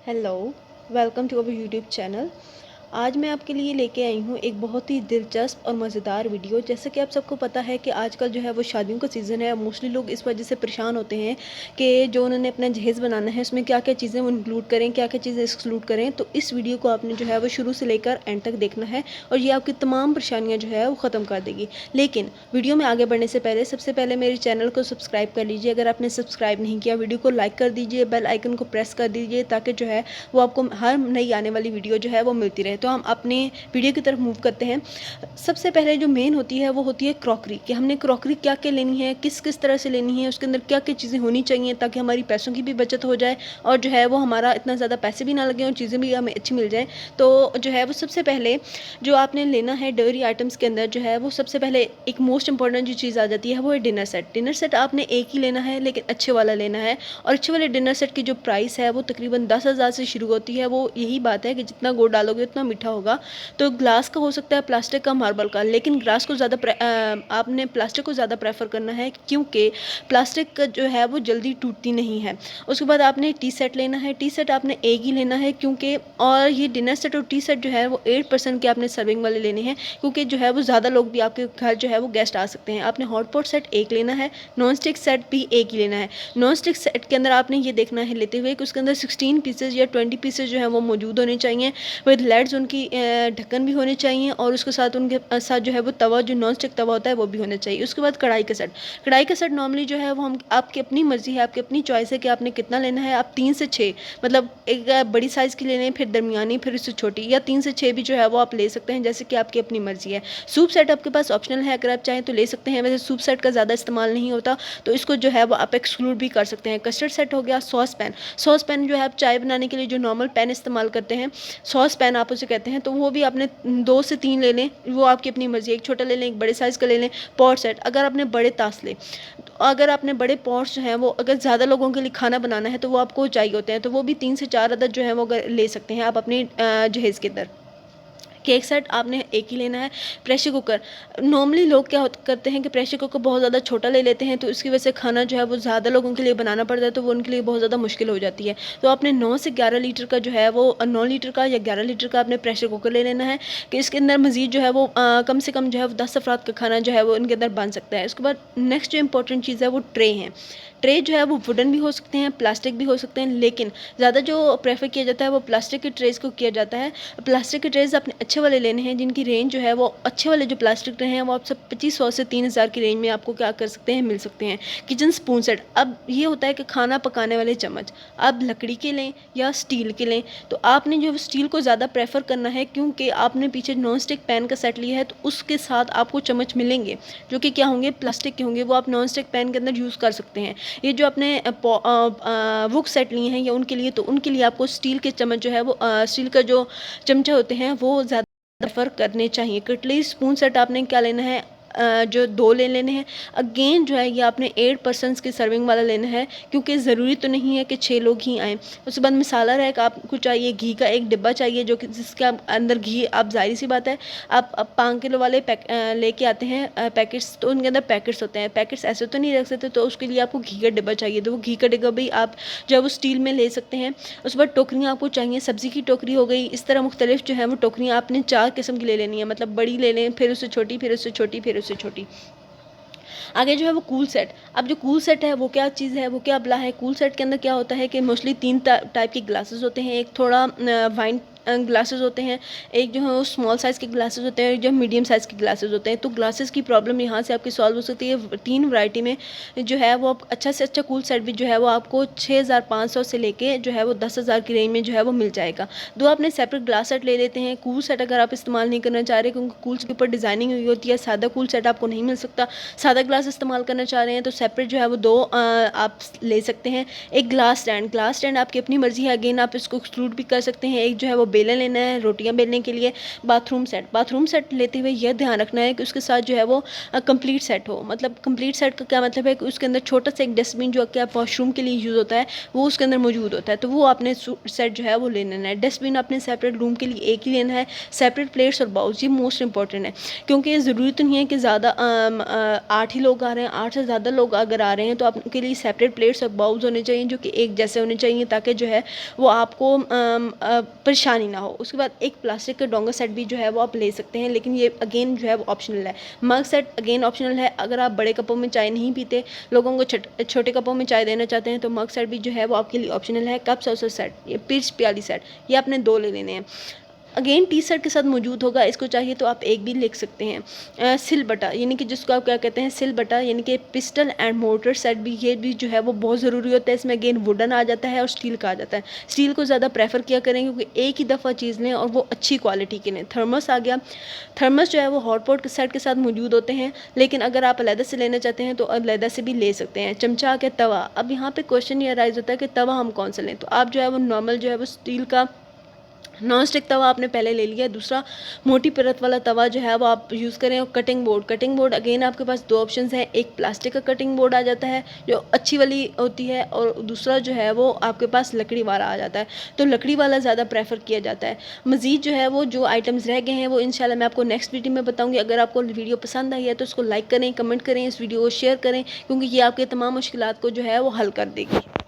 Hello, welcome to our YouTube channel. आज मैं आपके लिए लेके आई हूँ एक बहुत ही दिलचस्प और मज़ेदार वीडियो। जैसा कि आप सबको पता है कि आजकल जो है वो शादियों का सीज़न है। मोस्टली लोग इस वजह से परेशान होते हैं कि जो उन्होंने अपना जहेज़ बनाना है उसमें क्या क्या चीज़ें वो इंक्लूड करें, क्या क्या चीज़ें एक्सक्लूड करें। तो इस वीडियो को आपने जो है वो शुरू से लेकर एंड तक देखना है और ये आपकी तमाम परेशानियाँ जो है वो ख़त्म कर देगी। लेकिन वीडियो में आगे बढ़ने से पहले सबसे पहले मेरे चैनल को सब्सक्राइब कर लीजिए। अगर आपने सब्सक्राइब नहीं किया, वीडियो को लाइक कर दीजिए, बेल आइकन को प्रेस कर दीजिए ताकि जो है वो आपको हर नई आने वाली वीडियो जो है वो मिलती रहे। तो हम अपने वीडियो की तरफ मूव करते हैं। सबसे पहले जो मेन होती है वो होती है क्रॉकरी, कि हमने क्रॉकरी क्या क्या लेनी है, किस किस तरह से लेनी है, उसके अंदर क्या क्या चीज़ें होनी चाहिए ताकि हमारी पैसों की भी बचत हो जाए और जो है वो हमारा इतना ज़्यादा पैसे भी ना लगे और चीज़ें भी हमें अच्छी मिल जाए। तो जो है वो सबसे पहले जो आपने लेना है डेयरी आइटम्स के अंदर जो है वो सबसे पहले एक मोस्ट इंपॉर्टेंट जो चीज़ आ जाती है वो है डिनर सेट। डिनर सेट आपने एक ही लेना है लेकिन अच्छे वाला लेना है। और अच्छे वाले डिनर सेट की जो प्राइस है वो तकरीबन 10,000 से शुरू होती है। वो यही बात है कि जितना गुड़ डालोगे उतना मीठा होगा। तो ग्लास का हो सकता है, प्लास्टिक का, मार्बल का, लेकिन ग्लास को आपने प्लास्टिक को ज़्यादा प्रेफर करना है क्योंकि प्लास्टिक का जो है वो जल्दी टूटती नहीं है। उसके बाद आपने टी सेट लेना है। टी सेट आपने एक ही लेना है क्योंकि और ये डिनर सेट और टी सेट जो है वो 8% के आपने सर्विंग वाले लेने हैं क्योंकि जो है वो ज़्यादा लोग भी आपके घर जो है वो गेस्ट आ सकते हैं। आपने हॉट पॉट सेट एक लेना है, नॉन स्टिक सेट भी एक ही लेना है। नॉन स्टिक सेट के अंदर आपने ये देखना है लेते हुए कि उसके अंदर 16 पीसेज या 20 पीसेज जो है वो मौजूद होने चाहिए विद लेड्स। उनकी ढक्कन भी होने चाहिए और उसके साथ उनके साथ जो है वो तवा, जो नॉन स्टिक तवा होता है वो भी होना चाहिए। उसके बाद कढ़ाई का सेट। कढ़ाई का सेट नॉर्मली जो है वो हम आपकी अपनी मर्ज़ी है, आपकी अपनी चॉइस है कि आपने कितना लेना है। आप 3 से 6 मतलब एक बड़ी साइज़ की ले लें, फिर दरमियानी, फिर उससे छोटी, या 3 से 6 भी जो है वो आप ले सकते हैं, जैसे कि आपकी अपनी मर्ज़ी है। सूप सेट आपके पास ऑप्शनल है, अगर आप चाहें तो ले सकते हैं। वैसे सूप सेट का ज़्यादा इस्तेमाल नहीं होता तो इसको जो है वो आप एक्सक्लूड भी कर सकते हैं। कस्टर्ड सेट हो गया। Sauce pan. सॉस पैन जो है आप चाय बनाने के लिए जो नॉर्मल पैन इस्तेमाल करते हैं, सॉस पैन आप उसे कहते हैं, तो वो भी आपने 2 से 3 ले लें, वो आपकी अपनी मर्ज़ी है। एक छोटा ले लें, एक बड़े साइज़ का ले लें। पॉट सेट, अगर आपने बड़े तासले, तो अगर आपने बड़े पॉट्स जो हैं वो अगर ज़्यादा लोगों के लिए खाना बनाना है तो वो आपको चाहिए होते हैं, तो वो भी 3 से 4 अदद जो है वो अगर ले सकते हैं आप अपनी जहेज़ के अंदर। केक सेट आपने एक ही लेना है। प्रेशर कुकर, नॉर्मली लोग क्या करते हैं कि प्रेशर कुकर बहुत ज़्यादा छोटा ले लेते हैं, तो इसकी वजह से खाना जो है वो ज़्यादा लोगों के लिए बनाना पड़ता है, तो वो उनके लिए बहुत ज़्यादा मुश्किल हो जाती है। तो आपने 9 से 11 लीटर का जो है वो 9 लीटर का या 11 लीटर का आपने प्रेशर कुकर ले लेना है कि इसके अंदर मज़ीद जो है वो कम से कम जो है वो 10 अफराद का खाना जो है वो इनके अंदर बन सकता है। उसके बाद नेक्स्ट जो इंपॉर्टेंट चीज़ है वो ट्रे है। ट्रे जो है वो वुडन भी हो सकते हैं, प्लास्टिक भी हो सकते हैं, लेकिन ज़्यादा जो प्रेफर किया जाता है वो प्लास्टिक के ट्रेज़ को किया जाता है। प्लास्टिक के ट्रेज़ अपने अच्छे वाले लेने हैं जिनकी रेंज जो है वो अच्छे वाले जो प्लास्टिक ट्रे हैं वो आप सब 2500 से 3000 की रेंज में आपको क्या कर सकते हैं, मिल सकते हैं। किचन स्पून सेट, अब ये होता है कि खाना पकाने वाले चम्मच आप लकड़ी के लें या स्टील के लें, तो आपने जो स्टील को ज़्यादा प्रेफर करना है क्योंकि आपने पीछे नॉन स्टिक पैन का सेट लिया है, तो उसके साथ आपको चम्मच मिलेंगे जो कि क्या होंगे, प्लास्टिक के होंगे, वो आप नॉन स्टिक पैन के अंदर यूज़ कर सकते हैं। ये जो अपने वुक सेट लिए हैं या उनके लिए, तो उनके लिए आपको स्टील के चम्मच जो है वो स्टील का जो चमचा होते हैं वो ज़्यादा प्रेफर करने चाहिए। कटलरी स्पून सेट आपने क्या लेना है, जो 2 ले लेने हैं। अगेन जो है ये आपने 8 पर्सन्स की सर्विंग वाला लेना है क्योंकि ज़रूरी तो नहीं है कि 6 लोग ही आएँ। उसके बाद मसाला रैक आपको चाहिए, घी का एक डिब्बा चाहिए जो कि जिसके अंदर घी आप ज़ाहिर सी बात है आप 5 किलो वाले लेके आते हैं पैकेट्स, तो उनके अंदर पैकेट्स होते हैं। पैकेट्स ऐसे तो नहीं रख सकते, तो उसके लिए आपको घी का डिब्बा चाहिए, तो वो घी का डिब्बा भी आप जो है वो स्टील में ले सकते हैं। उसके बाद टोकरियाँ आपको चाहिए, सब्ज़ी की टोकरी हो गई, इस तरह मुख्तलिफ जो है वो टोकरियाँ आपने 4 किस्म की ले लेनी है, मतलब बड़ी ले लें, फिर उससे छोटी, फिर उससे छोटी, फिर उससे छोटी। आगे जो है वो कूल सेट। अब जो कूल सेट है वो क्या चीज़ है, वो क्या बला है। कूल सेट के अंदर क्या होता है कि मोस्टली 3 टाइप के ग्लासेस होते हैं। एक थोड़ा वाइन ग्लासेस होते हैं, एक जो है वो स्मॉल साइज़ के ग्लासेस होते हैं, जो मीडियम साइज़ के ग्लासेस होते हैं। तो ग्लासेस की प्रॉब्लम यहाँ से आपकी सॉल्व हो सकती है। 3 वैरायटी में जो है वो अच्छा से अच्छा कूल सेट भी जो है वो आपको 6500 से लेके जो है वो 10,000 की रेंज में जो है वो मिल जाएगा। 2 आपने सेपरेट ग्लास सेट ले लेते हैं। कूल सेट अगर आप इस्तेमाल नहीं करना चाह रहे क्योंकि कूल के ऊपर डिज़ाइनिंग हुई होती है, सादा कूल सेट आपको नहीं मिल सकता। सादा ग्लास इस्तेमाल करना चाह रहे हैं तो सेपरेट जो है वो 2 आप ले सकते हैं। एक ग्लास स्टैंड। ग्लास स्टैंड आपकी अपनी मर्ज़ी है, अगेन आप इसको एक्सक्लूड भी कर सकते हैं। एक जो है वो बेलन लेना है रोटियाँ बेलने के लिए। बाथरूम सेट लेते हुए यह ध्यान रखना है कि उसके साथ जो है वो कंप्लीट सेट हो। मतलब कंप्लीट सेट का क्या मतलब है कि उसके अंदर छोटा सा एक डस्टबिन जो कि आप वॉशरूम के लिए यूज़ होता है वो उसके अंदर मौजूद होता है, तो वो आपने सेट जो है वो ले लेना है। डस्टबिन आपने सेपरेट रूम के लिए एक ही लेना है। सेपरेट प्लेट्स और बाउल्स, ये मोस्ट इंपॉर्टेंट है, क्योंकि ये ज़रूरी तो नहीं है कि ज़्यादा 8 ही लोग आ रहे हैं, 8 से ज़्यादा लोग अगर आ रहे हैं तो आपके लिए सेपरेट प्लेट्स और बाउल्स होने चाहिए जो कि एक जैसे होने चाहिए, ताकि जो है वो आपको परेशानी ना हो। उसके बाद एक प्लास्टिक का डोंगा सेट भी जो है वो आप ले सकते हैं, लेकिन ये अगेन जो है वो ऑप्शनल है। मग सेट अगेन ऑप्शनल है। अगर आप बड़े कपों में चाय नहीं पीते, लोगों को छोटे कपों में चाय देना चाहते हैं, तो मग सेट भी जो है वो आपके लिए ऑप्शनल है। कप सॉसर सेट, ये पिच प्याली सेट, ये आपने 2 ले लेने हैं। अगेन टी शर्ट के साथ मौजूद होगा, इसको चाहिए तो आप एक भी लिख सकते हैं। सिलबटा, यानी कि जिसको आप क्या कहते हैं सिलबटा, यानी कि पिस्टल एंड मोटर सेट भी, ये भी जो है वो बहुत ज़रूरी होता है। इसमें अगेन वुडन आ जाता है और स्टील का आ जाता है। स्टील को ज़्यादा प्रेफर किया करें, क्योंकि एक ही दफ़ा चीज़ लें और वो अच्छी क्वालिटी की लें। थर्मस आ गया। थर्मस जो है वो हॉट पॉट सेट के साथ मौजूद होते हैं, लेकिन अगर आप अलहदा से लेना चाहते हैं तो अलहदा से भी ले सकते हैं। चमचा के तवा, अब यहाँ पे क्वेश्चन ये अराइज होता है कि तवा हम कौन सा लें, तो आप जो है वो नॉर्मल जो है वो स्टील का नॉन स्टिक तवा आपने पहले ले लिया। दूसरा मोटी परत वाला तवा जो है वो आप यूज़ करें। और कटिंग बोर्ड अगेन आपके पास 2 ऑप्शंस हैं। एक प्लास्टिक का कटिंग बोर्ड आ जाता है जो अच्छी वाली होती है, और दूसरा जो है वो आपके पास लकड़ी वाला आ जाता है, तो लकड़ी वाला ज़्यादा प्रेफर किया जाता है। मज़ीद जो है वो जो आइटम्स रह गए हैं वो इंशाल्लाह मैं आपको नेक्स्ट वीडियो में बताऊँगी। अगर आपको वीडियो पसंद आई है तो उसको लाइक करें, कमेंट करें, इस वीडियो को शेयर करें, क्योंकि ये आपके तमाम मुश्किलात को जो है वो हल कर देगी।